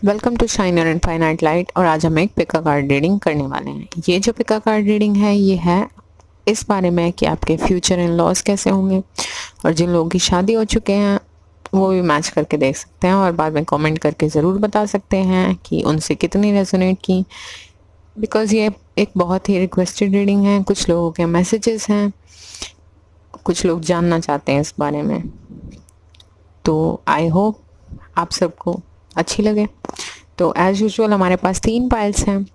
Welcome to shiner and finite light. और आज हम एक पिका कार्ड रीडिंग करने वाले हैं। ये जो पिका कार्ड रीडिंग है ये है इस बारे में कि आपके फ्यूचर इन लॉज कैसे होंगे, और जिन लोगों की शादी हो चुके हैं वो भी मैच करके देख सकते हैं और बाद में कमेंट करके ज़रूर बता सकते हैं कि उनसे कितनी रेजोनेट की, बिकॉज़ ये एक बहुत ही रिक्वेस्टेड रीडिंग है। कुछ लोगों के मैसेजेस हैं, कुछ लोग जानना चाहते हैं इस बारे में, तो आई होप आप सबको अच्छी लगे। तो एज यूजुअल हमारे पास 3 पाइल्स हैं,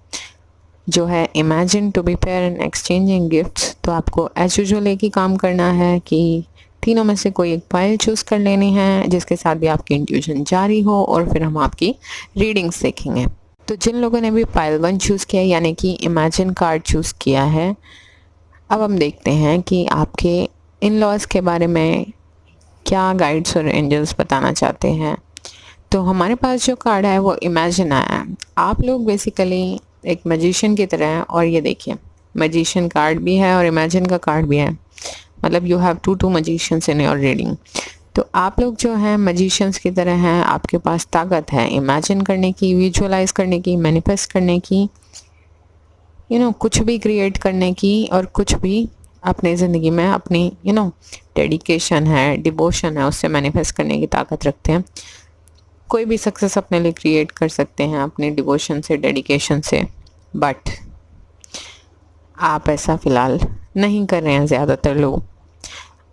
जो है imagine, to be pair and exchanging gifts. तो आपको एज यूजुअल एक ही काम करना है कि तीनों में से कोई एक पाइल चूज़ कर लेनी है जिसके साथ भी आपकी इंट्यूशन जारी हो, और फिर हम आपकी रीडिंग्स देखेंगे। तो जिन लोगों ने भी पाइल 1 चूज़ किया यानी कि इमेजिन कार्ड चूज़ किया है, अब हम देखते हैं कि आपके इन लॉज के बारे में क्या गाइड्स और एंजल्स बताना चाहते हैं। तो हमारे पास जो कार्ड है वो इमेजिन आया है। आप लोग बेसिकली एक मैजिशियन की तरह हैं, और ये देखिए मैजिशियन कार्ड भी है और इमेजिन का कार्ड भी है, मतलब you have two magicians in your reading. तो आप लोग जो हैं मैजिशियंस की तरह हैं, आपके पास ताकत है इमेजिन करने की, विजुअलाइज करने की, मैनिफेस्ट करने की, कुछ भी क्रिएट करने की, और कुछ भी अपनी ज़िंदगी में अपनी डेडिकेशन है, डिवोशन है, उससे मैनिफेस्ट करने की ताकत रखते हैं। कोई भी सक्सेस अपने लिए क्रिएट कर सकते हैं अपने डिवोशन से, डेडिकेशन से, बट आप ऐसा फ़िलहाल नहीं कर रहे हैं ज़्यादातर लोग।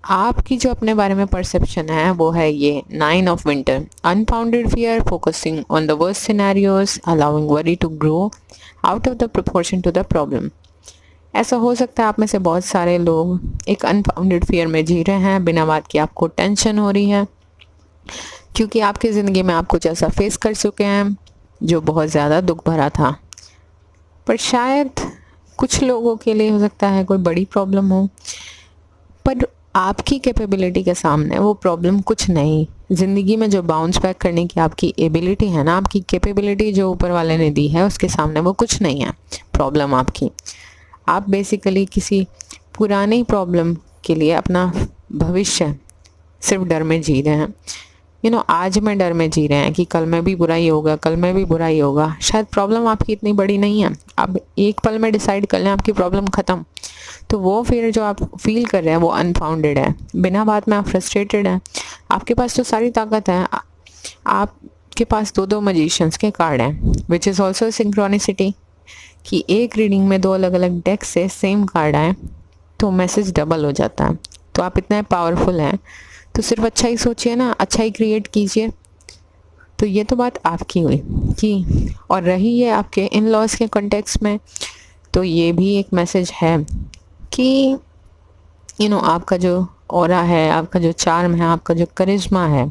आपकी जो अपने बारे में परसेप्शन है वो है ये 9 of winter, unfounded fear, focusing on the worst scenarios, allowing worry to grow out of the proportion to the problem. ऐसा हो सकता है आप में से बहुत सारे लोग एक अनफाउंडेड फियर में जी रहे हैं, बिना बात की आपको टेंशन हो रही है, क्योंकि आपकी ज़िंदगी में आप कुछ ऐसा फेस कर चुके हैं जो बहुत ज़्यादा दुख भरा था। पर शायद कुछ लोगों के लिए हो सकता है कोई बड़ी प्रॉब्लम हो, पर आपकी कैपेबिलिटी के सामने वो प्रॉब्लम कुछ नहीं। ज़िंदगी में जो बाउंस बैक करने की आपकी एबिलिटी है ना, आपकी कैपेबिलिटी जो ऊपर वाले ने दी है, उसके सामने वो कुछ नहीं है प्रॉब्लम आपकी। आप बेसिकली किसी पुरानी प्रॉब्लम के लिए अपना भविष्य सिर्फ डर में जी रहे हैं। आज में डर में जी रहे हैं कि कल में भी बुरा ही होगा, कल में भी बुरा ही होगा। शायद प्रॉब्लम आपकी इतनी बड़ी नहीं है, अब एक पल में डिसाइड कर लें आपकी प्रॉब्लम ख़त्म। तो वो फिर जो आप फील कर रहे हैं वो अनफाउंडेड है, बिना बात में आप फ्रस्ट्रेटेड हैं। आपके पास तो सारी ताकत है, आपके पास 2 मैजिशियंस के कार्ड हैं, विच इज़ ऑल्सो सिंक्रोनिसिटी, कि एक रीडिंग में 2 अलग अलग डेक से सेम कार्ड आए तो मैसेज डबल हो जाता है। तो आप इतने पावरफुल हैं, तो सिर्फ अच्छा ही सोचिए ना, अच्छा ही क्रिएट कीजिए। तो ये तो बात आपकी हुई कि, और रही है आपके इन लॉज के कॉन्टेक्स्ट में, तो ये भी एक मैसेज है कि आपका जो ऑरा है, आपका जो चार्म है, आपका जो करिश्मा है,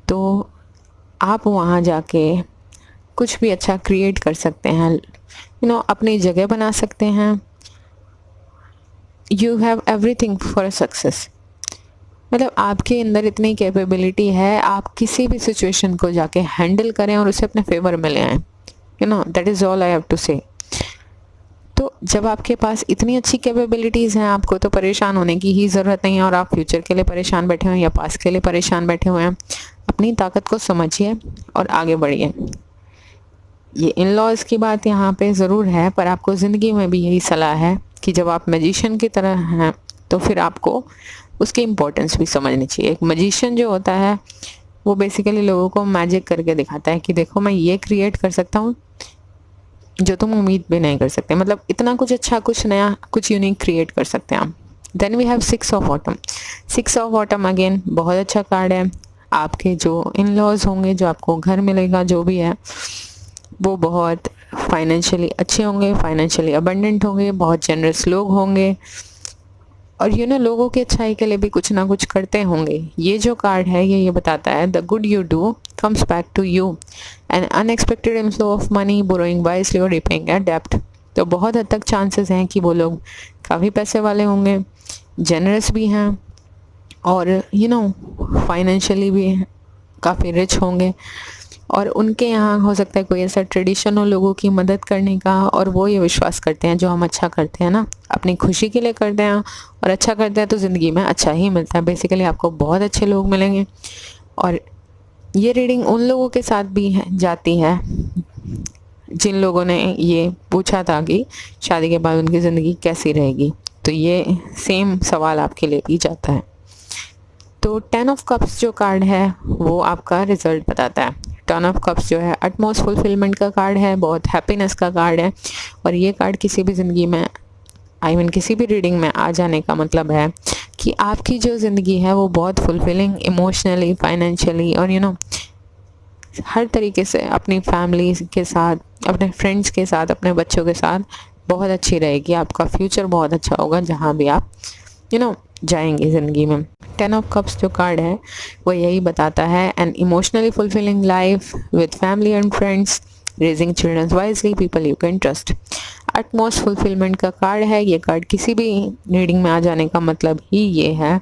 तो आप वहाँ जाके कुछ भी अच्छा क्रिएट कर सकते हैं, अपनी जगह बना सकते हैं। You have everything for a success, मतलब आपके अंदर इतनी कैपेबिलिटी है, आप किसी भी सिचुएशन को जाके हैंडल करें और उसे अपने फेवर में ले आएँ। That is all I have to say. तो जब आपके पास इतनी अच्छी कैपेबिलिटीज़ हैं, आपको तो परेशान होने की ही ज़रूरत नहीं है, और आप फ्यूचर के लिए परेशान बैठे हुए हैं या पास्ट के लिए परेशान बैठे हुए हैं। अपनी ताकत को समझिए और आगे बढ़िए। ये इन लॉज की बात यहाँ पे ज़रूर है, पर आपको ज़िंदगी में भी यही सलाह है कि जब आप मैजिशियन की तरह हैं तो फिर आपको उसकी इम्पोर्टेंस भी समझनी चाहिए। एक मैजिशियन जो होता है वो बेसिकली लोगों को मैजिक करके दिखाता है कि देखो मैं ये क्रिएट कर सकता हूँ जो तुम उम्मीद भी नहीं कर सकते, मतलब इतना कुछ अच्छा, कुछ नया, कुछ यूनिक क्रिएट कर सकते हैं आप। Then we have 6 of autumn. 6 of autumn again बहुत अच्छा कार्ड है। आपके जो इन लॉज होंगे, जो आपको घर मिलेगा, जो भी है वो बहुत फाइनेंशियली अच्छे होंगे, फाइनेंशियली अबंडेंट होंगे, बहुत जनरस लोग होंगे, और लोगों की अच्छाई के लिए भी कुछ ना कुछ करते होंगे। ये जो कार्ड है ये बताता है the good you do comes back to you, an unexpected inflow of money, borrowing wisely और रिपेइंग अ डेब्ट। तो बहुत हद तक चांसेस हैं कि वो लोग काफ़ी पैसे वाले होंगे, जेनरस भी हैं, और फाइनेंशियली भी काफ़ी रिच होंगे, और उनके यहाँ हो सकता है कोई ऐसा ट्रेडिशन हो लोगों की मदद करने का, और वो ये विश्वास करते हैं जो हम अच्छा करते हैं ना, अपनी खुशी के लिए करते हैं, और अच्छा करते हैं तो ज़िंदगी में अच्छा ही मिलता है। बेसिकली आपको बहुत अच्छे लोग मिलेंगे, और ये रीडिंग उन लोगों के साथ भी है जाती है जिन लोगों ने ये पूछा था कि शादी के बाद उनकी ज़िंदगी कैसी रहेगी, तो ये सेम सवाल आपके लिए भी जाता है। तो 10 ऑफ कप्स जो कार्ड है वो आपका रिजल्ट बताता है। 10 ऑफ कप्स जो है अटमोस्ट फुलफिलमेंट का कार्ड है, बहुत हैप्पीनेस का कार्ड है। और ये कार्ड किसी भी ज़िंदगी में किसी भी रीडिंग में आ जाने का मतलब है कि आपकी जो ज़िंदगी है वो बहुत फुलफिलिंग, इमोशनली, फाइनेंशियली और हर तरीके से अपनी फैमिली के साथ, अपने फ्रेंड्स के साथ, अपने बच्चों के साथ बहुत अच्छी रहेगी। आपका फ्यूचर बहुत अच्छा होगा जहाँ भी आप जाएंगे ज़िंदगी में। 10 ऑफ कप्स जो कार्ड है वो यही बताता है, an emotionally fulfilling life with family and friends, raising children wisely, people you can trust. Utmost fulfilment का कार्ड है ये कार्ड। किसी भी रीडिंग में आ जाने का मतलब ही ये है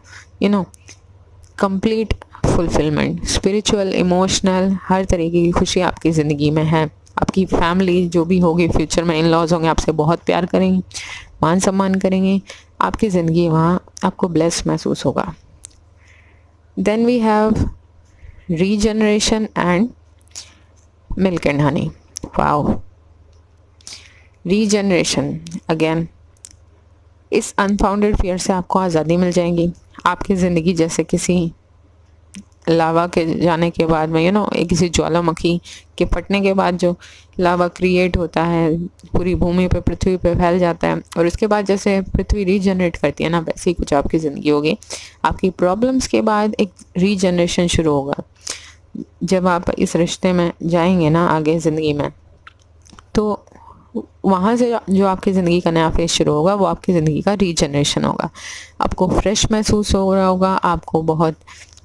कंप्लीट फुलफिलमेंट, स्पिरिचुअल, इमोशनल, हर तरीके की खुशी आपकी ज़िंदगी में है। आपकी फैमिली जो भी होगी फ्यूचर में, इन लॉज होंगे, आपसे बहुत प्यार करेंगे, मान सम्मान करेंगे। आपकी ज़िंदगी वहाँ आपको ब्लेस महसूस होगा। Then we have regeneration and milk and honey. Wow, regeneration again, इस अनफाउंडेड फियर से आपको आज़ादी मिल जाएगी। आपकी ज़िंदगी जैसे किसी लावा के जाने के बाद में एक किसी ज्वालामुखी के फटने के बाद जो लावा क्रिएट होता है पूरी भूमि पे, पृथ्वी पे फैल जाता है, और उसके बाद जैसे पृथ्वी रीजनरेट करती है ना, वैसे ही कुछ आपकी ज़िंदगी होगी। आपकी प्रॉब्लम्स के बाद एक रीजनरेशन शुरू होगा। जब आप इस रिश्ते में जाएंगे ना आगे ज़िंदगी में, तो वहाँ से जो आपकी ज़िंदगी का नया फेज शुरू होगा वो आपकी ज़िंदगी का रीजनरेशन होगा। आपको फ्रेश महसूस हो रहा होगा, आपको बहुत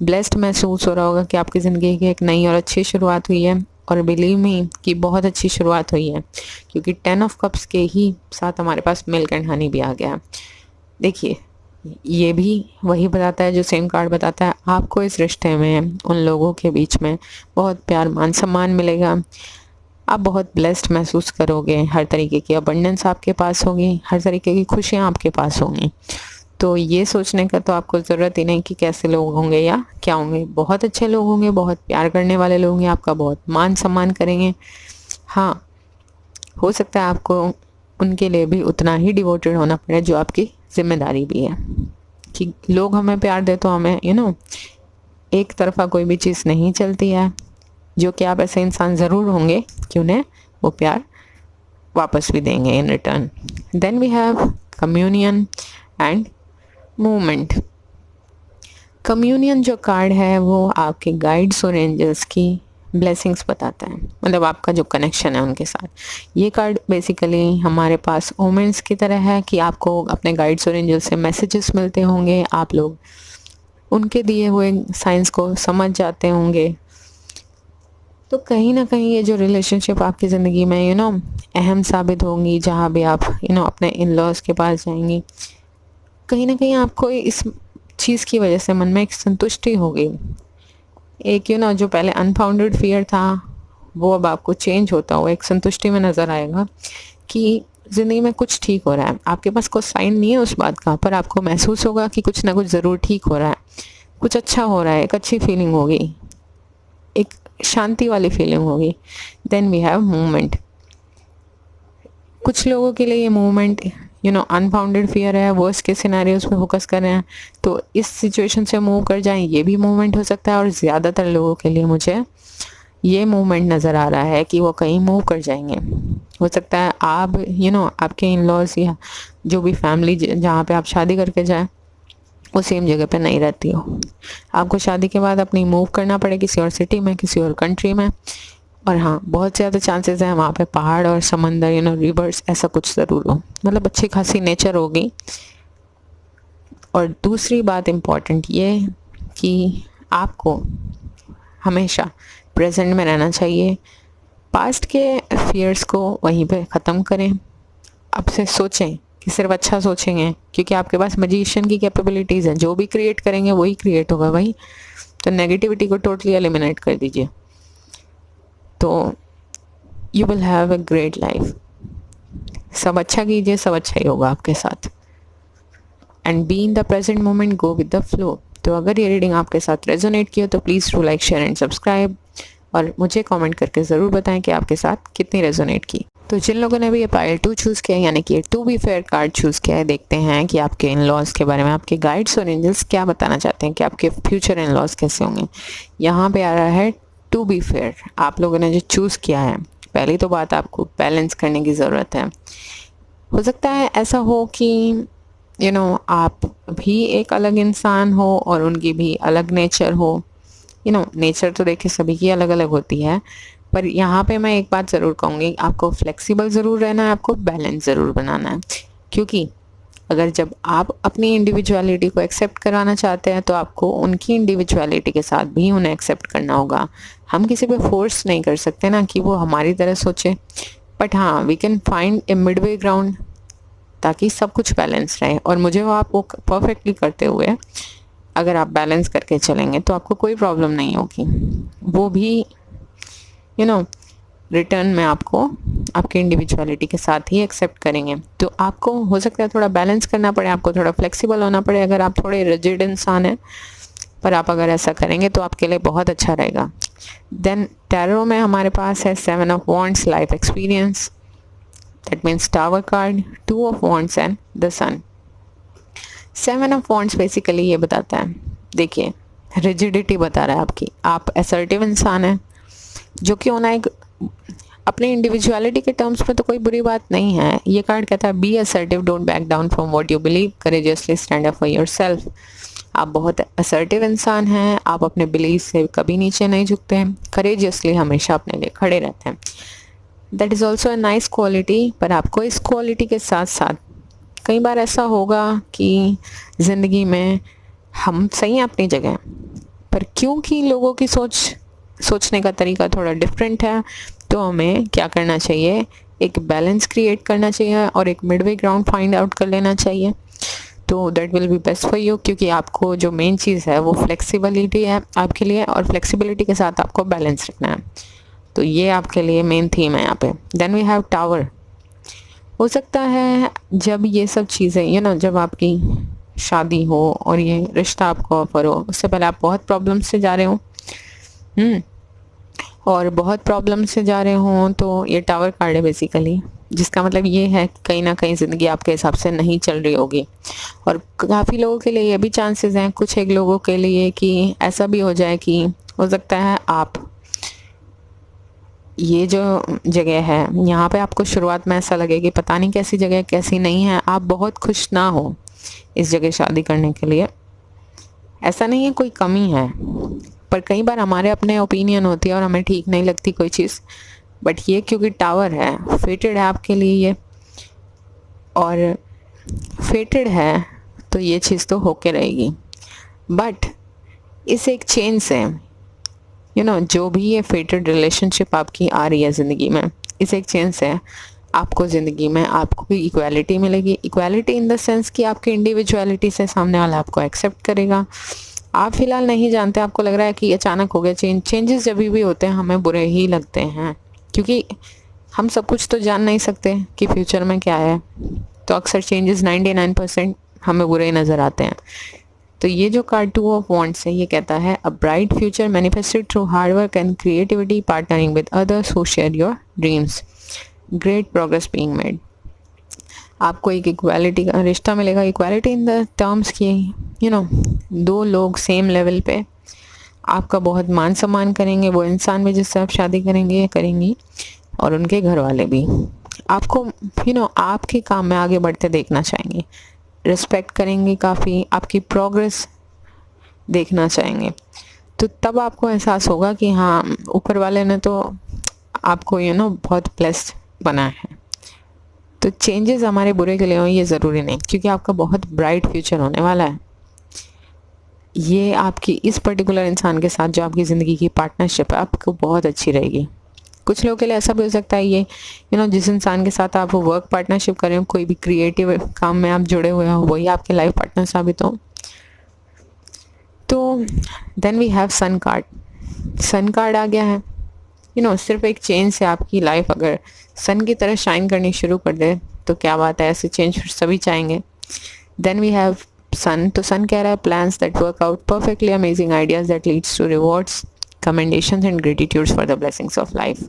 ब्लेस्ड महसूस हो रहा होगा कि आपकी ज़िंदगी की एक नई और अच्छी शुरुआत हुई है। और बिलीव मी कि बहुत अच्छी शुरुआत हुई है, क्योंकि 10 ऑफ कप्स के ही साथ हमारे पास मिल्क एंड हनी भी आ गया है। देखिए, ये भी वही बताता है जो सेम कार्ड बताता है। आपको इस रिश्ते में उन लोगों के बीच में बहुत प्यार, मान सम्मान मिलेगा। आप बहुत ब्लेस्ड महसूस करोगे, हर तरीके की अबंडेंस आपके पास होगी, हर तरीके की खुशियाँ आपके पास होंगी। तो ये सोचने का तो आपको ज़रूरत ही नहीं कि कैसे लोग होंगे या क्या होंगे। बहुत अच्छे लोग होंगे, बहुत प्यार करने वाले लोग होंगे, आपका बहुत मान सम्मान करेंगे। हाँ, हो सकता है आपको उनके लिए भी उतना ही डिवोटेड होना पड़े जो आपकी जिम्मेदारी भी है। कि लोग हमें प्यार दे तो हमें एक तरफा कोई भी चीज़ नहीं चलती है, जो कि आप ऐसे इंसान ज़रूर होंगे कि उन्हें वो प्यार वापस भी देंगे in return. Then we have communion and movement. Communion जो कार्ड है वो आपके गाइड्स और एंजल्स की ब्लेसिंग्स बताता है, मतलब आपका जो कनेक्शन है उनके साथ। ये कार्ड बेसिकली हमारे पास ओमेंस की तरह है कि आपको अपने गाइड्स और एंजल्स से मैसेजेस मिलते होंगे, आप लोग उनके दिए हुए साइंस को समझ जाते होंगे। तो कहीं ना कहीं ये जो रिलेशनशिप आपकी ज़िंदगी में अहम साबित होंगी, जहाँ भी आप अपने इन लॉज के पास जाएंगी, कहीं ना कहीं आपको इस चीज़ की वजह से मन में एक संतुष्टि होगी। एक जो पहले अनफाउंडेड फियर था वो अब आपको चेंज होता हुआ एक संतुष्टि में नज़र आएगा कि ज़िंदगी में कुछ ठीक हो रहा है। आपके पास कोई साइन नहीं है उस बात का, पर आपको महसूस होगा कि कुछ ना कुछ ज़रूर ठीक हो रहा है, कुछ अच्छा हो रहा है, एक अच्छी फीलिंग होगी, एक शांति वाली फीलिंग होगी। Then we have movement. कुछ लोगों के लिए ये मूवमेंट अनफाउंडेड फियर है, वर्स्ट के सिनेरियोज पे फोकस कर रहे हैं, तो इस सिचुएशन से मूव कर जाएं, ये भी मूवमेंट हो सकता है। और ज़्यादातर लोगों के लिए मुझे ये मूवमेंट नज़र आ रहा है कि वो कहीं मूव कर जाएंगे। हो सकता है आप आपके इन लॉज या जो भी फैमिली जहाँ पे आप शादी करके जाएं वो सेम जगह पे नहीं रहती हो। आपको शादी के बाद अपनी मूव करना पड़े किसी और सिटी में, किसी और कंट्री में। और हाँ, बहुत ज़्यादा चांसेस हैं वहाँ पे पहाड़ और समंदर रिवर्स ऐसा कुछ ज़रूर हो, मतलब अच्छी खासी नेचर होगी। और दूसरी बात इम्पॉर्टेंट ये कि आपको हमेशा प्रेजेंट में रहना चाहिए। पास्ट के फियर्स को वहीं पे ख़त्म करें। अब से सोचें कि सिर्फ अच्छा सोचेंगे, क्योंकि आपके पास मैजिशियन की कैपेबिलिटीज़ हैं। जो भी क्रिएट करेंगे वही क्रिएट होगा भाई। तो नेगेटिविटी को टोटली एलिमिनेट कर दीजिए, तो you will have a great life. सब अच्छा कीजिए, सब अच्छा ही होगा आपके साथ। And be in the present moment, go with the flow. तो अगर ये रीडिंग आपके साथ रेजोनेट की हो तो please do like, share and subscribe, और मुझे कमेंट करके ज़रूर बताएं कि आपके साथ कितनी रेजोनेट की। तो जिन लोगों ने भी ये पाइल 2 चूज़ किया है, यानी कि to be fair card choose किया है, देखते हैं कि आपके इन लॉज के बारे में आपके गाइड्स और एंजल्स क्या बताना चाहते हैं कि आपके फ्यूचर इन लॉज कैसे होंगे। यहाँ पे आ रहा है टू बी फेयर। आप लोगों ने जो चूज़ किया है, पहली तो बात आपको बैलेंस करने की ज़रूरत है। हो सकता है ऐसा हो कि आप भी एक अलग इंसान हो और उनकी भी अलग नेचर हो। नेचर तो देखिए सभी की अलग अलग होती है, पर यहाँ पे मैं एक बात ज़रूर कहूँगी, आपको फ्लेक्सिबल ज़रूर रहना है, आपको बैलेंस ज़रूर बनाना है। क्योंकि अगर जब आप अपनी इंडिविजुअलिटी को एक्सेप्ट कराना चाहते हैं तो आपको उनकी इंडिविजुअलिटी के साथ भी उन्हें एक्सेप्ट करना होगा। हम किसी पे फोर्स नहीं कर सकते ना कि वो हमारी तरह सोचे, बट हाँ, we can find a midway ground ताकि सब कुछ बैलेंस रहे। और मुझे वो आपको परफेक्टली करते हुए अगर आप बैलेंस करके चलेंगे तो आपको कोई प्रॉब्लम नहीं होगी। वो भी रिटर्न में आपको आपकी इंडिविजुअलिटी के साथ ही एक्सेप्ट करेंगे। तो आपको हो सकता है थोड़ा बैलेंस करना पड़े, आपको थोड़ा फ्लेक्सिबल होना पड़े अगर आप थोड़े रिजिड इंसान हैं, पर आप अगर ऐसा करेंगे तो आपके लिए बहुत अच्छा रहेगा। देन टैरो में हमारे पास है 7 of wands, life experience, that means tower card, 2 of wands and the sun. 7 of wands basically ये बताता है, देखिए रिजिडिटी बता रहा है आपकी, आप असर्टिव इंसान हैं, जो कि होना एक अपने इंडिविजुअलिटी के टर्म्स में तो कोई बुरी बात नहीं है। ये कार्ड कहता है be assertive, don't back down from what you believe, courageously stand up for yourself. आप बहुत असर्टिव इंसान हैं, आप अपने बिलीव से कभी नीचे नहीं झुकते हैं, करेजियसली हमेशा अपने लिए खड़े रहते हैं। That is also a nice quality. पर आपको इस क्वालिटी के साथ साथ कई बार ऐसा होगा कि ज़िंदगी में हम सही हैं अपनी जगह, पर क्योंकि लोगों की सोचने का तरीका थोड़ा डिफरेंट है, तो हमें क्या करना चाहिए, एक बैलेंस क्रिएट करना चाहिए और एक मिडवे ग्राउंड फाइंड आउट कर लेना चाहिए। तो that will be best for you, क्योंकि आपको जो मेन चीज़ है वो फ्लेक्सिबिलिटी है आपके लिए, और फ्लेक्सिबिलिटी के साथ आपको बैलेंस रखना है। तो ये आपके लिए मेन थीम है यहाँ पे। Then we have tower. हो सकता है जब ये सब चीज़ें जब आपकी शादी हो और ये रिश्ता आपको ऑफर हो, उससे पहले आप बहुत प्रॉब्लम से जा रहे हो, और बहुत प्रॉब्लम से जा रहे हों, तो ये टावर कार्ड है बेसिकली, जिसका मतलब ये है कि कहीं ना कहीं ज़िंदगी आपके हिसाब से नहीं चल रही होगी। और काफ़ी लोगों के लिए ये भी चांसेस हैं, कुछ एक लोगों के लिए, कि ऐसा भी हो जाए कि हो सकता है आप ये जो जगह है यहाँ पे आपको शुरुआत में ऐसा लगे कि पता नहीं कैसी जगह कैसी नहीं है, आप बहुत खुश ना हो इस जगह शादी करने के लिए। ऐसा नहीं है कोई कमी है, पर कई बार हमारे अपने ओपिनियन होती है और हमें ठीक नहीं लगती कोई चीज़, बट ये क्योंकि टावर है, फेटेड है आपके लिए ये, और फेटेड है तो ये चीज़ तो होके रहेगी। बट इस एक चेंज से जो भी ये फेटेड रिलेशनशिप आपकी आ रही है ज़िंदगी में, इस एक चेंज से आपको ज़िंदगी में आपको इक्वालिटी मिलेगी। इक्वालिटी इन द सेंस कि आपकी इंडिविजुअलिटी से सामने वाला आपको एक्सेप्ट करेगा। आप फिलहाल नहीं जानते, आपको लग रहा है कि अचानक हो गया चेंजेस जब भी होते हैं हमें बुरे ही लगते हैं, क्योंकि हम सब कुछ तो जान नहीं सकते कि फ्यूचर में क्या है। तो अक्सर चेंजेस 99% हमें बुरे ही नज़र आते हैं। तो ये जो कार्ड 2 ऑफ वॉन्ड्स है, ये कहता है a bright future manifested through hard work and creativity, partnering with others who share your dreams, great progress being made. आपको एक इक्वालिटी का रिश्ता मिलेगा। इक्वालिटी इन द टर्म्स की दो लोग सेम लेवल पे आपका बहुत मान सम्मान करेंगे, वो इंसान भी जिससे आप शादी करेंगी, और उनके घर वाले भी आपको आपके काम में आगे बढ़ते देखना चाहेंगे, रिस्पेक्ट करेंगे, काफ़ी आपकी प्रोग्रेस देखना चाहेंगे। तो तब आपको एहसास होगा कि हाँ, ऊपर वाले ने तो आपको बहुत ब्लेस्ड बना है। तो चेंजेस हमारे बुरे के लिए हो ये ज़रूरी नहीं, क्योंकि आपका बहुत ब्राइट फ्यूचर होने वाला है। ये आपकी इस पर्टिकुलर इंसान के साथ जो आपकी ज़िंदगी की पार्टनरशिप है आपको बहुत अच्छी रहेगी। कुछ लोगों के लिए ऐसा भी हो सकता है ये जिस इंसान के साथ आप वर्क पार्टनरशिप कर रहे हो, कोई भी क्रिएटिव काम में आप जुड़े हुए हो, वही आपके लाइफ पार्टनर साबित हो। तो then we have sun card. Sun card आ गया है, सिर्फ एक चेंज से आपकी लाइफ अगर सन की तरह शाइन करनी शुरू कर दे तो क्या बात है, ऐसे चेंज सभी चाहेंगे। देन वी हैव सन, तो सन कह रहा है plans that work out perfectly, amazing ideas that leads to rewards, commendations and gratitudes for the blessings of life.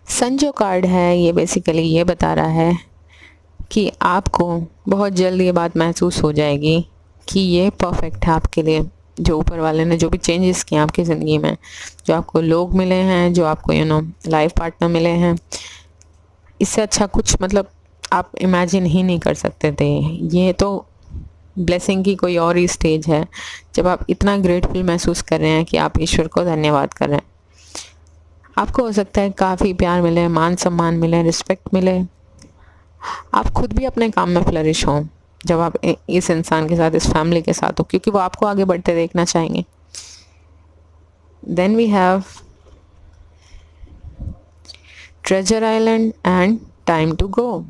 Sun जो कार्ड है ये बेसिकली ये बता रहा है कि आपको बहुत जल्द ये बात महसूस हो जाएगी कि ये परफेक्ट है आपके लिए। जो ऊपर वाले ने जो भी चेंजेस किए आपकी ज़िंदगी में, जो आपको लोग मिले हैं, जो आपको लाइफ पार्टनर मिले हैं, इससे अच्छा कुछ मतलब आप इमेजिन ही नहीं कर सकते थे। ये तो ब्लेसिंग की कोई और ही स्टेज है जब आप इतना ग्रेटफुल महसूस कर रहे हैं कि आप ईश्वर को धन्यवाद कर रहे हैं। आपको हो सकता है काफ़ी प्यार मिले, मान सम्मान मिले, रिस्पेक्ट मिले, आप खुद भी अपने काम में फ्लरिश हों जब आप इस इंसान के साथ, इस फैमिली के साथ हो, क्योंकि वो आपको आगे बढ़ते देखना चाहेंगे। Then we have treasure island and time to go.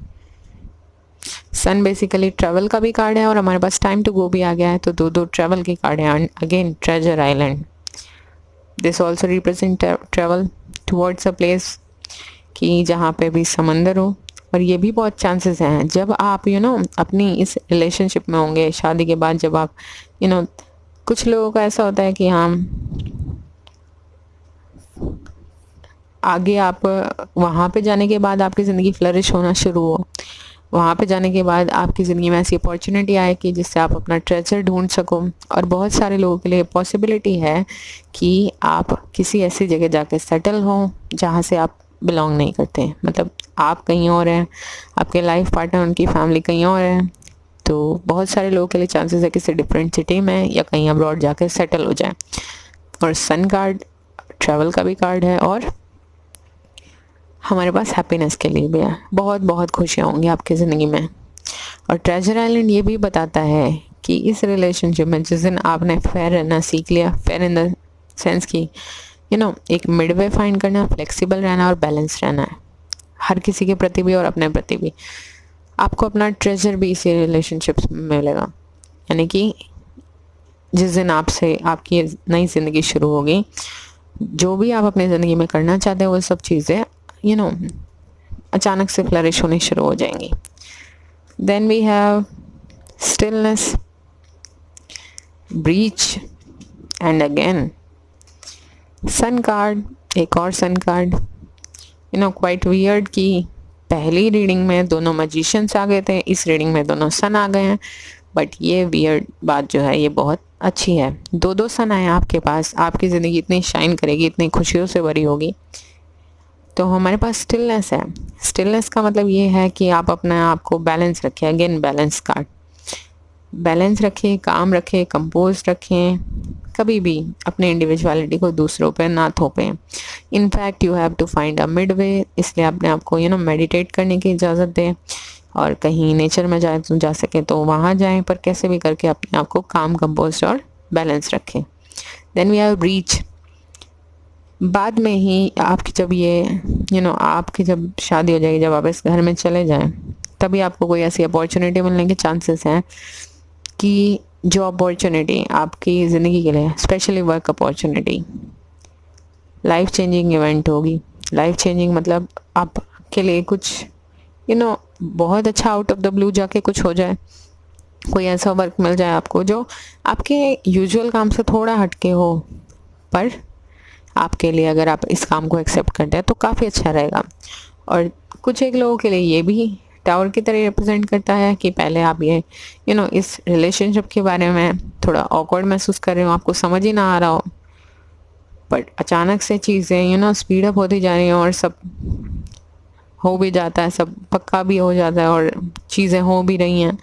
Sun basically travel का भी कार्ड है और हमारे पास टाइम टू गो भी आ गया है, तो दो ट्रैवल के कार्ड हैं। And again treasure island, this also represent travel towards a place कि जहाँ पे भी समंदर हो। और ये भी बहुत चांसेस हैं जब आप अपनी इस रिलेशनशिप में होंगे शादी के बाद, जब आप कुछ लोगों का ऐसा होता है कि हाँ आगे आप वहाँ पे जाने के बाद आपकी ज़िंदगी फ्लरिश होना शुरू हो, वहाँ पे जाने के बाद आपकी ज़िंदगी में ऐसी अपॉर्चुनिटी आए कि जिससे आप अपना ट्रेजर ढूंढ सको। और बहुत सारे लोगों के लिए पॉसिबिलिटी है कि आप किसी ऐसी जगह जाके सेटल हों जहाँ से आप बिलोंग नहीं करते, मतलब आप कहीं और हैं, आपके लाइफ पार्टनर उनकी फैमिली कहीं और है। तो बहुत सारे लोगों के लिए चांसेस है किसी डिफरेंट सिटी में या कहीं अब्रॉड जाके सेटल हो जाए। और सन कार्ड ट्रैवल का भी कार्ड है और हमारे पास हैप्पीनेस के लिए भी है, बहुत बहुत खुशियाँ होंगी आपकी ज़िंदगी में। और ट्रेजर आइलैंड ये भी बताता है कि इस रिलेशनशिप में जिस दिन आपने फेयर रहना सीख लिया, फेयर इन द सेंस की एक मिडवे फाइंड करना, फ्लेक्सिबल रहना और बैलेंस रहना है हर किसी के प्रति भी और अपने प्रति भी, आपको अपना ट्रेजर भी इसी रिलेशनशिप में मिलेगा। यानी कि जिस दिन आपसे आपकी नई ज़िंदगी शुरू होगी, जो भी आप अपनी ज़िंदगी में करना चाहते हैं वो सब चीज़ें अचानक से फ्लरिश होनी शुरू हो जाएंगी। Then we have stillness, breach and again sun card, एक और सन कार्ड। क्वाइट वियर्ड कि पहली रीडिंग में दोनों मैजिशियंस आ गए थे, इस रीडिंग में दोनों सन आ गए हैं। बट ये वियर्ड बात जो है ये बहुत अच्छी है, दो सन आए आपके पास, आपकी ज़िंदगी इतनी शाइन करेगी, इतनी खुशियों से भरी होगी। तो हमारे पास स्टिलनेस है। स्टिलनेस का मतलब ये है कि आप अपने आप को बैलेंस रखें। अगेन बैलेंस कार्ड, बैलेंस रखें, काम रखें, कंपोज रखें, कभी भी अपने इंडिविजुअलिटी को दूसरों पे ना थोपें। In fact you have to find a mid way, इसलिए अपने आप को मेडिटेट करने की इजाज़त दें और कहीं नेचर में जा सके तो वहाँ जाएं, पर कैसे भी करके अपने आप को काम, कंपोज और बैलेंस रखें। देन वी हैव ब्रीच, बाद में ही आपकी जब ये आपकी जब शादी हो जाएगी, जब आप इस घर में चले जाएं, तभी आपको कोई ऐसी अपॉर्चुनिटी मिलने के चांसेस हैं कि जो अपॉर्चुनिटी आपकी ज़िंदगी के लिए, specially work opportunity, life changing event होगी। लाइफ चेंजिंग मतलब आपके लिए कुछ बहुत अच्छा आउट ऑफ द ब्लू जाके कुछ हो जाए, कोई ऐसा वर्क मिल जाए आपको जो आपके यूजुअल काम से थोड़ा हटके हो, पर आपके लिए अगर आप इस काम को एक्सेप्ट करते हैं तो काफ़ी अच्छा रहेगा। और कुछ एक लोगों के लिए ये भी टावर की तरह रिप्रेजेंट करता है कि पहले आप ये इस रिलेशनशिप के बारे में थोड़ा ऑकवर्ड महसूस कर रहे हो, आपको समझ ही ना आ रहा हो, बट अचानक से चीज़ें स्पीड अप होती जा रही हैं और सब हो भी जाता है, सब पक्का भी हो जाता है और चीज़ें हो भी रही हैं।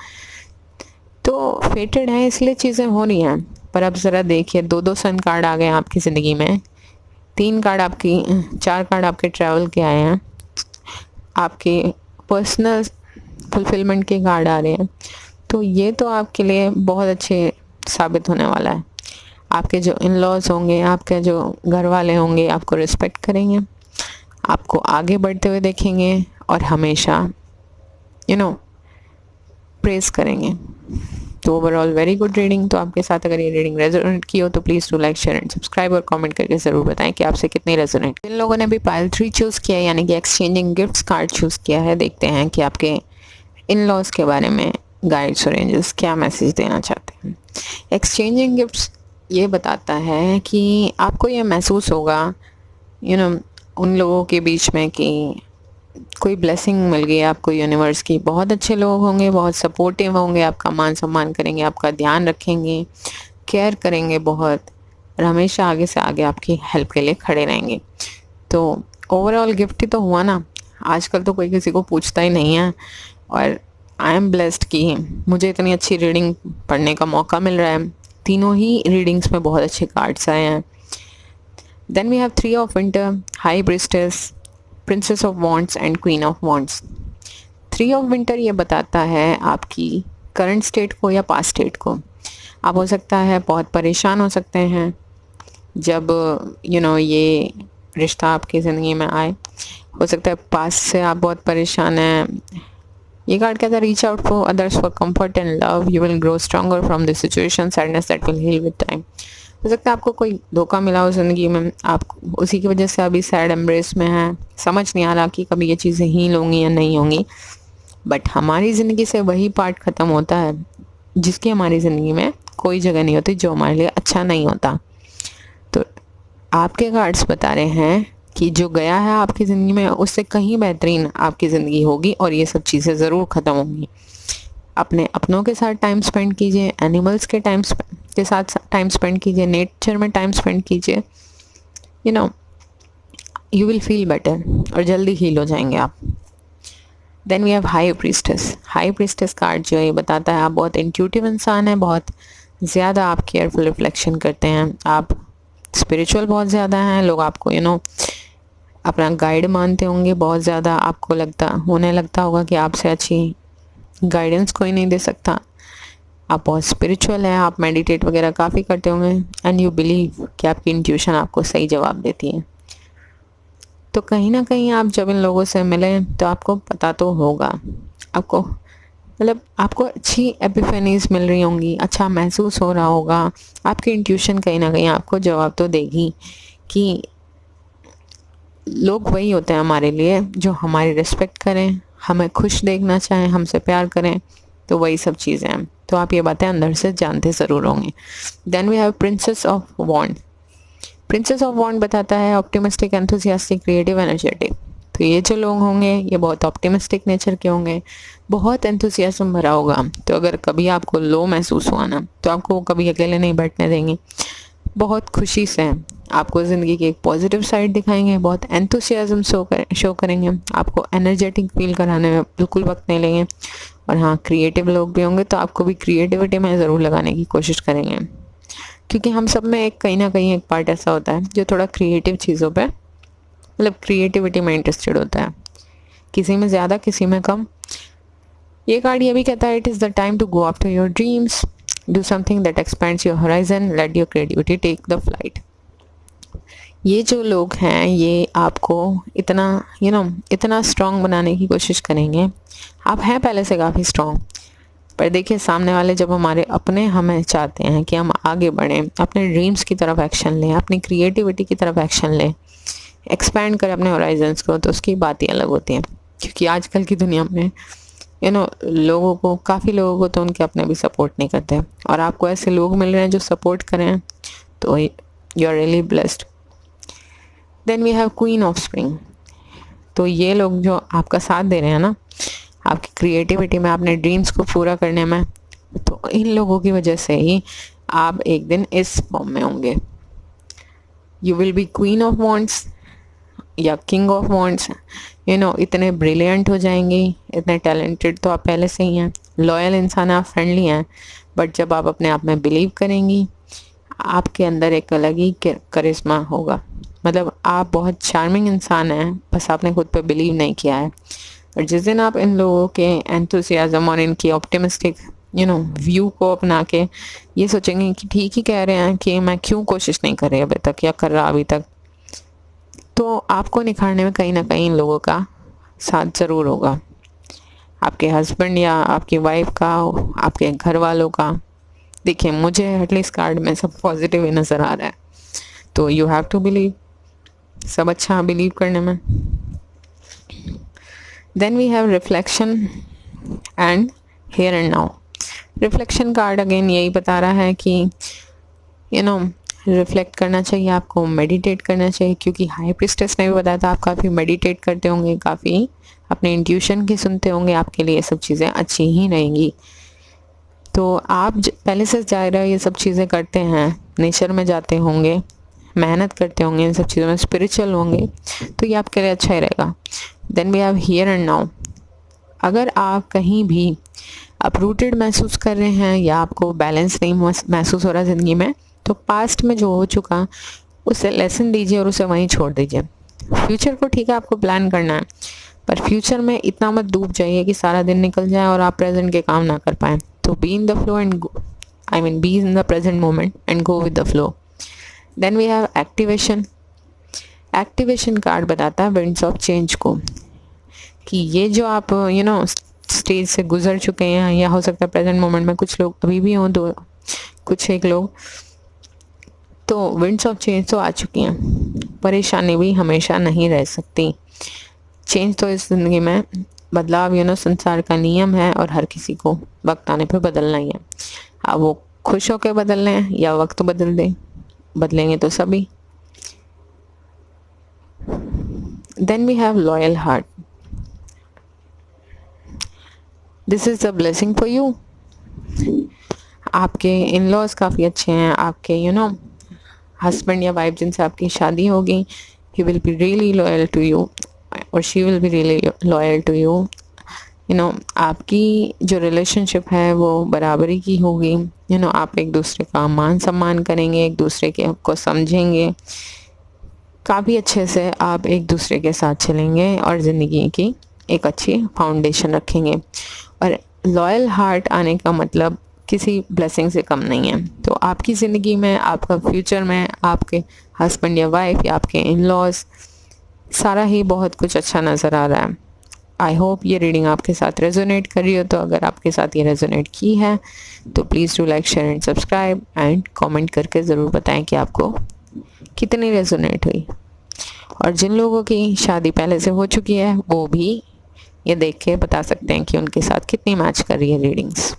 तो फेटेड है इसलिए चीज़ें हो रही हैं। पर अब ज़रा देखिए, दो सन कार्ड आ गए आपकी ज़िंदगी में, 4 कार्ड आपके ट्रैवल के आए हैं, आपके पर्सनल फुलफिलमेंट के कार्ड आ रहे हैं। तो ये तो आपके लिए बहुत अच्छे साबित होने वाला है। आपके जो इन लॉज होंगे, आपके जो घर वाले होंगे, आपको रिस्पेक्ट करेंगे, आपको आगे बढ़ते हुए देखेंगे और हमेशा प्रेज करेंगे। तो ओवरऑल वेरी गुड रीडिंग। तो आपके साथ अगर ये रीडिंग रेजोनेट की हो तो please do like, share and subscribe और कमेंट करके ज़रूर बताएं कि आपसे कितनी रेजोनेट। जिन लोगों ने भी पाइल 3 चूज़ किया है, यानी कि एक्सचेंजिंग गिफ्ट्स कार्ड चूज़ किया है, देखते हैं कि आपके इन लॉज के बारे में गाइड्स और एंजल्स क्या मैसेज देना चाहते हैं। एक्सचेंजिंग गिफ्ट्स ये बताता है कि आपको ये महसूस होगा उन लोगों के बीच में कि कोई ब्लेसिंग मिल गई आपको यूनिवर्स की। बहुत अच्छे लोग होंगे, बहुत सपोर्टिव होंगे, आपका मान सम्मान करेंगे, आपका ध्यान रखेंगे, केयर करेंगे बहुत, और हमेशा आगे से आगे आपकी हेल्प के लिए खड़े रहेंगे। तो ओवरऑल गिफ्ट ही तो हुआ ना। आजकल तो कोई किसी को पूछता ही नहीं है, और आई एम ब्लेस्ड कि मुझे इतनी अच्छी रीडिंग पढ़ने का मौका मिल रहा है। तीनों ही रीडिंग्स में बहुत अच्छे कार्ड्स आए हैं। Then we have 3 of winter, high priestess, princess of wands and queen of wands. 3 of winter ये बताता है आपकी करंट स्टेट को या पास्ट स्टेट को। आप हो सकता है बहुत परेशान हो सकते हैं जब ये रिश्ता आपकी ज़िंदगी में आए। हो सकता है पास्ट से आप बहुत परेशान हैं। ये कार्ड कहता है reach out for others for comfort and love, you will grow stronger from this situation, sadness that will heal with time. हो सकता है आपको कोई धोखा मिला हो ज़िंदगी में, आप उसी की वजह से अभी सैड एम्ब्रेस में हैं, समझ नहीं आ रहा कि कभी ये चीज़ें हील होंगी या नहीं होंगी। बट हमारी ज़िंदगी से वही पार्ट ख़त्म होता है जिसकी हमारी ज़िंदगी में कोई जगह नहीं होती, जो हमारे लिए अच्छा नहीं होता। तो आपके कार्ड्स बता रहे हैं कि जो गया है आपकी ज़िंदगी में उससे कहीं बेहतरीन आपकी ज़िंदगी होगी, और ये सब चीज़ें ज़रूर ख़त्म होंगी। अपने अपनों के साथ टाइम स्पेंड कीजिए, एनिमल्स के साथ टाइम स्पेंड कीजिए, नेचर में टाइम स्पेंड कीजिए, यू विल फील बेटर, और जल्दी हील हो जाएंगे आप। Then we have high priestess. High priestess card जो है ये बताता है आप बहुत इंट्यूटिव इंसान हैं, बहुत ज़्यादा आप केयरफुल रिफ्लेक्शन करते हैं, आप स्पिरिचुअल बहुत ज़्यादा हैं। लोग आपको अपना गाइड मानते होंगे बहुत ज़्यादा। आपको उन्हें लगता होगा कि आपसे अच्छी गाइडेंस कोई नहीं दे सकता। आप बहुत स्पिरिचुअल हैं, आप मेडिटेट वगैरह काफ़ी करते होंगे, एंड यू बिलीव कि आपकी इंट्यूशन आपको सही जवाब देती है। तो कहीं ना कहीं आप जब इन लोगों से मिलें तो आपको पता तो होगा, आपको अच्छी एपिफेनीज मिल रही होंगी, अच्छा महसूस हो रहा होगा। आपकी इंट्यूशन कहीं ना कहीं आपको जवाब तो देगी कि लोग वही होते हैं हमारे लिए जो हमारी रिस्पेक्ट करें, हमें खुश देखना चाहें, हमसे प्यार करें। तो वही सब चीज़ें हैं। तो आप ये बातें अंदर से जानते ज़रूर होंगे। Then we have princess of wand. Princess of wand बताता है ऑप्टिमिस्टिक, एंथुसियास्टिक, क्रिएटिव, एनर्जेटिक। तो ये जो लोग होंगे ये बहुत ऑप्टिमिस्टिक नेचर के होंगे, बहुत एंथुसियाज्म भरा होगा। तो अगर कभी आपको लो महसूस हुआ ना तो आपको वो कभी अकेले नहीं बैठने देंगे, बहुत खुशी से आपको ज़िंदगी की एक पॉजिटिव साइड दिखाएंगे, बहुत एंथुसियाज्म शो करेंगे, आपको एनर्जेटिक फील कराने में बिल्कुल वक्त नहीं लेंगे। और हाँ, क्रिएटिव लोग भी होंगे तो आपको भी क्रिएटिविटी में ज़रूर लगाने की कोशिश करेंगे, क्योंकि हम सब में कहीं ना कहीं एक पार्ट ऐसा होता है जो थोड़ा क्रिएटिव चीज़ों पे क्रिएटिविटी में इंटरेस्टेड होता है, किसी में ज़्यादा किसी में कम। ये कार्ड ये भी कहता है it is the time to go after your dreams, do something that expands your horizon, let your creativity take the flight. ये जो लोग हैं ये आपको इतना स्ट्रॉन्ग बनाने की कोशिश करेंगे। आप हैं पहले से काफ़ी स्ट्रॉन्ग, पर देखिए सामने वाले जब हमें चाहते हैं कि हम आगे बढ़ें, अपने ड्रीम्स की तरफ एक्शन लें, अपनी क्रिएटिविटी की तरफ एक्शन लें, एक्सपैंड करें अपने होराइजन्स को, तो उसकी बात ही अलग होती है। क्योंकि आजकल की दुनिया में काफ़ी लोगों को तो उनके अपने भी सपोर्ट नहीं करते, और आपको ऐसे लोग मिल रहे हैं जो सपोर्ट करें, तो you are really blessed. Then we have queen of spring. तो ये लोग जो आपका साथ दे रहे हैं ना आपकी क्रिएटिविटी में, अपने ड्रीम्स को पूरा करने में, तो इन लोगों की वजह से ही आप एक दिन इस फॉर्म में होंगे। You will be queen of wands या किंग ऑफ वॉन्ड्स। इतने ब्रिलियंट हो जाएंगे, इतने टैलेंटेड तो आप पहले से ही हैं, लॉयल इंसान हैं, आप फ्रेंडली हैं। बट जब आप अपने आप में बिलीव करेंगी, आपके अंदर एक अलग ही करिश्मा होगा। आप बहुत चार्मिंग इंसान हैं, बस आपने खुद पे बिलीव नहीं किया है। और जिस दिन आप इन लोगों के एंथुसियाज्म और इनकी ऑप्टिमिस्टिक व्यू को अपना के ये सोचेंगे कि ठीक ही कह रहे हैं, कि मैं क्यों कोशिश नहीं कर रही अभी तक या कर रहा अभी तक, तो आपको निखारने में कहीं ना कहीं इन लोगों का साथ ज़रूर होगा। आपके हस्बैंड या आपकी वाइफ का, आपके घर वालों का। देखिए मुझे एटलीस्ट कार्ड में सब पॉजिटिव ही नज़र आ रहा है। तो यू हैव टू बिलीव, सब अच्छा बिलीव करने में। Then we have reflection and here and now. Reflection card again यही बता रहा है कि रिफ्लेक्ट करना चाहिए आपको, मेडिटेट करना चाहिए, क्योंकि हाई प्रिस्टेस ने भी बताया था आप काफ़ी मेडिटेट करते होंगे, काफ़ी अपने इंट्यूशन की सुनते होंगे, आपके लिए ये सब चीज़ें अच्छी ही रहेंगी। तो आप पहले से जा रहे ये सब चीज़ें करते हैं, नेचर में जाते होंगे, मेहनत करते होंगे, इन सब चीज़ों में स्पिरिचुअल होंगे, तो ये आपके लिए अच्छा ही रहेगा। Then we have here and now. अगर आप कहीं भी अपरूटेड महसूस कर रहे हैं या आपको बैलेंस नहीं महसूस हो रहा ज़िंदगी में, तो पास्ट में जो हो चुका उसे लेसन लीजिए और उसे वहीं छोड़ दीजिए। फ्यूचर को ठीक है आपको प्लान करना है, पर फ्यूचर में इतना मत डूब जाइए कि सारा दिन निकल जाए और आप प्रेजेंट के काम ना कर पाएँ। तो be in the flow and be in the present moment and go with the flow. Then we have activation. Activation card बताता है विंड्स ऑफ चेंज को, कि ये जो आप स्टेज से गुजर चुके हैं, या हो सकता है प्रेजेंट मोमेंट में कुछ लोग अभी भी हों, तो कुछ एक लोग, तो विंड्स ऑफ चेंज तो आ चुकी हैं। परेशानी भी हमेशा नहीं रह सकती। चेंज तो इस ज़िंदगी में, बदलाव संसार का नियम है और हर किसी को वक्त आने पर बदलना ही है। अब वो खुश होकर बदल लें या वक्त बदल दें, बदलेंगे तो सभी। Then we have loyal heart. This is the blessing for you. आपके इन लॉज काफ़ी अच्छे हैं, आपके हस्बैंड या वाइफ जिनसे आपकी शादी होगी, he will be really loyal to you और she will be really loyal to you. आपकी जो रिलेशनशिप है वो बराबरी की होगी। आप एक दूसरे का मान सम्मान करेंगे, एक दूसरे के को समझेंगे, काफ़ी अच्छे से आप एक दूसरे के साथ चलेंगे और ज़िंदगी की एक अच्छी फाउंडेशन रखेंगे। और लॉयल हार्ट आने का मतलब किसी ब्लेसिंग से कम नहीं है। तो आपकी ज़िंदगी में, आपका फ्यूचर में, आपके हस्बैंड या वाइफ या आपके इन लॉज, सारा ही बहुत कुछ अच्छा नज़र आ रहा है। आई होप ये रीडिंग आपके साथ रेजोनेट कर रही हो। तो अगर आपके साथ ये रेजोनेट की है तो please do like, share and subscribe and comment करके ज़रूर बताएं कि आपको कितनी रेजोनेट हुई। और जिन लोगों की शादी पहले से हो चुकी है वो भी ये देख के बता सकते हैं कि उनके साथ कितनी मैच कर रही है रीडिंग्स।